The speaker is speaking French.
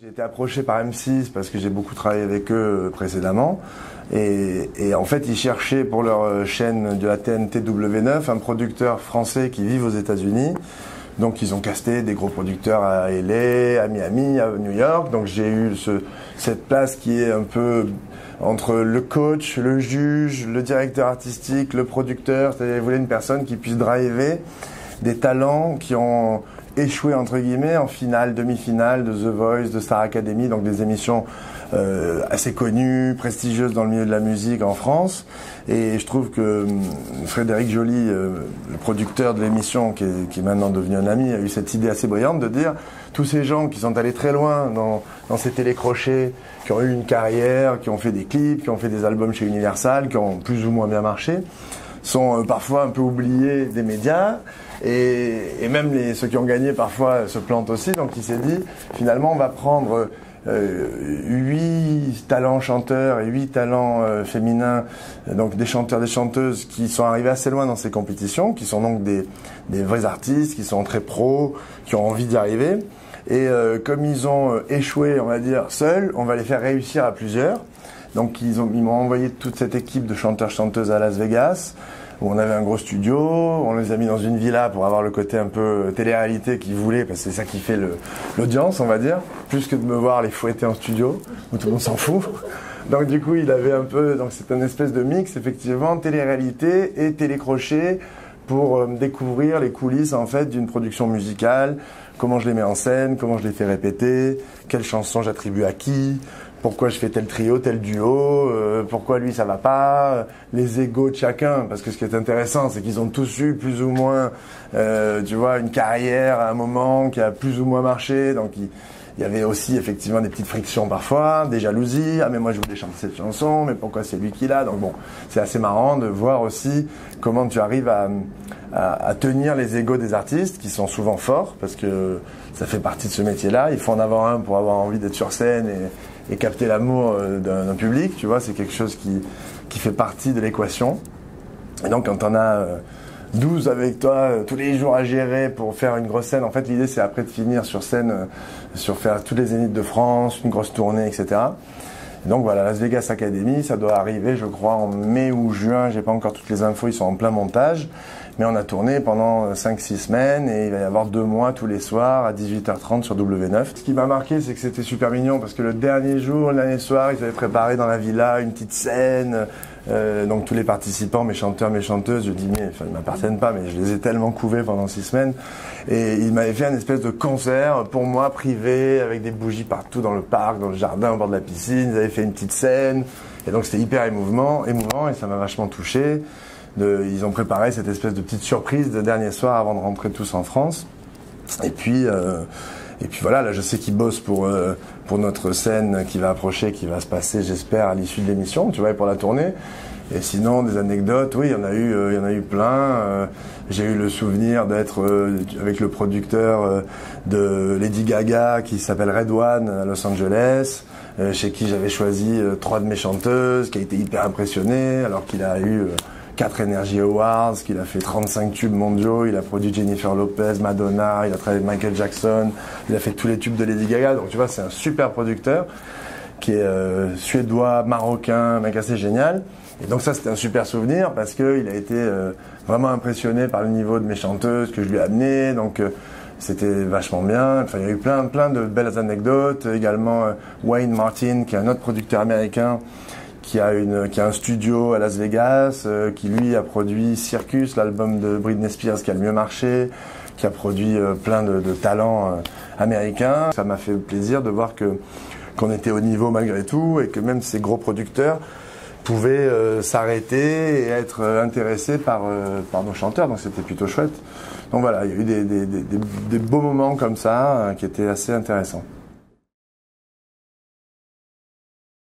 J'ai été approché par M6 parce que j'ai beaucoup travaillé avec eux précédemment et en fait ils cherchaient pour leur chaîne de la TNT W9 un producteur français qui vive aux États-Unis. Donc ils ont casté des gros producteurs à LA, à Miami, à New York. Donc j'ai eu cette place qui est un peu entre le coach, le juge, le directeur artistique, le producteur. C'est-à-dire ils voulaient une personne qui puisse driver des talents qui ont échoué entre guillemets en finale, demi-finale de The Voice, de Star Academy, donc des émissions assez connues, prestigieuses dans le milieu de la musique en France. Et je trouve que Frédéric Joly, le producteur de l'émission, qui est maintenant devenu un ami, a eu cette idée assez brillante de dire tous ces gens qui sont allés très loin dans ces télécrochets, qui ont eu une carrière, qui ont fait des clips, qui ont fait des albums chez Universal, qui ont plus ou moins bien marché, sont parfois un peu oubliés des médias et même ceux qui ont gagné parfois se plantent aussi. Donc il s'est dit finalement on va prendre 8 talents chanteurs et 8 talents féminins, donc des chanteurs, des chanteuses qui sont arrivés assez loin dans ces compétitions, qui sont donc des vrais artistes, qui sont très pros, qui ont envie d'y arriver. Et comme ils ont échoué, on va dire, seuls, on va les faire réussir à plusieurs. Donc ils m'ont envoyé toute cette équipe de chanteurs-chanteuses à Las Vegas, où on avait un gros studio, on les a mis dans une villa pour avoir le côté un peu télé-réalité qu'ils voulaient, parce que c'est ça qui fait l'audience, on va dire, plus que de me voir les fouetter en studio, où tout le monde s'en fout. Donc du coup, il avait un peu, donc c'est une espèce de mix, effectivement, télé-réalité et télécrochet, pour découvrir les coulisses en fait d'une production musicale, comment je les mets en scène, comment je les fais répéter, quelles chansons j'attribue à qui, pourquoi je fais tel trio, tel duo, pourquoi lui ça va pas, les égos de chacun, parce que ce qui est intéressant c'est qu'ils ont tous eu plus ou moins, tu vois, une carrière à un moment qui a plus ou moins marché, donc il y avait aussi effectivement des petites frictions parfois, des jalousies, ah mais moi je voulais chanter cette chanson, mais pourquoi c'est lui qui l'a, donc bon, c'est assez marrant de voir aussi comment tu arrives à tenir les égos des artistes qui sont souvent forts, parce que ça fait partie de ce métier-là, il faut en avoir un pour avoir envie d'être sur scène et capter l'amour d'un public, tu vois, c'est quelque chose qui fait partie de l'équation. Et donc quand on a 12 avec toi tous les jours à gérer pour faire une grosse scène, en fait l'idée c'est après de finir sur scène, sur faire tous les Zéniths de France, une grosse tournée, etc. Et donc voilà, Las Vegas Academy, ça doit arriver je crois en mai ou juin, j'ai pas encore toutes les infos, ils sont en plein montage. Mais on a tourné pendant 5-6 semaines et il va y avoir 2 mois tous les soirs à 18h30 sur W9. Ce qui m'a marqué, c'est que c'était super mignon parce que le dernier jour, le dernier soir, ils avaient préparé dans la villa une petite scène. Donc tous les participants, mes chanteurs, mes chanteuses, je dis mais enfin, ils m'appartiennent pas, mais je les ai tellement couvés pendant 6 semaines. Et ils m'avaient fait une espèce de concert pour moi privé avec des bougies partout dans le parc, dans le jardin, au bord de la piscine. Ils avaient fait une petite scène et donc c'était hyper émouvant et ça m'a vachement touché. Ils ont préparé cette espèce de petite surprise de dernier soir avant de rentrer tous en France. Et puis voilà, là je sais qu'ils bossent pour notre scène qui va approcher, qui va se passer, j'espère, à l'issue de l'émission, tu vois, pour la tournée. Et sinon, des anecdotes, oui, il y en a eu plein. J'ai eu le souvenir d'être avec le producteur de Lady Gaga qui s'appelle Red One à Los Angeles, chez qui j'avais choisi 3 de mes chanteuses, qui a été hyper impressionné, alors qu'il a eu 4 Energy Awards, qu'il a fait 35 tubes mondiaux, il a produit Jennifer Lopez, Madonna, il a travaillé avec Michael Jackson, il a fait tous les tubes de Lady Gaga, donc tu vois, c'est un super producteur qui est suédois, marocain, un mec assez génial. Et donc ça, c'était un super souvenir parce qu'il a été vraiment impressionné par le niveau de mes chanteuses que je lui ai amenées, donc c'était vachement bien. Enfin, il y a eu plein de belles anecdotes. Également Wayne Martin, qui est un autre producteur américain, qui a un studio à Las Vegas, qui lui a produit Circus, l'album de Britney Spears qui a le mieux marché, qui a produit plein de talents américains. Ça m'a fait plaisir de voir qu'on était au niveau malgré tout et que même ces gros producteurs pouvaient s'arrêter et être intéressés par nos chanteurs, donc c'était plutôt chouette. Donc voilà, il y a eu des beaux moments comme ça qui étaient assez intéressants.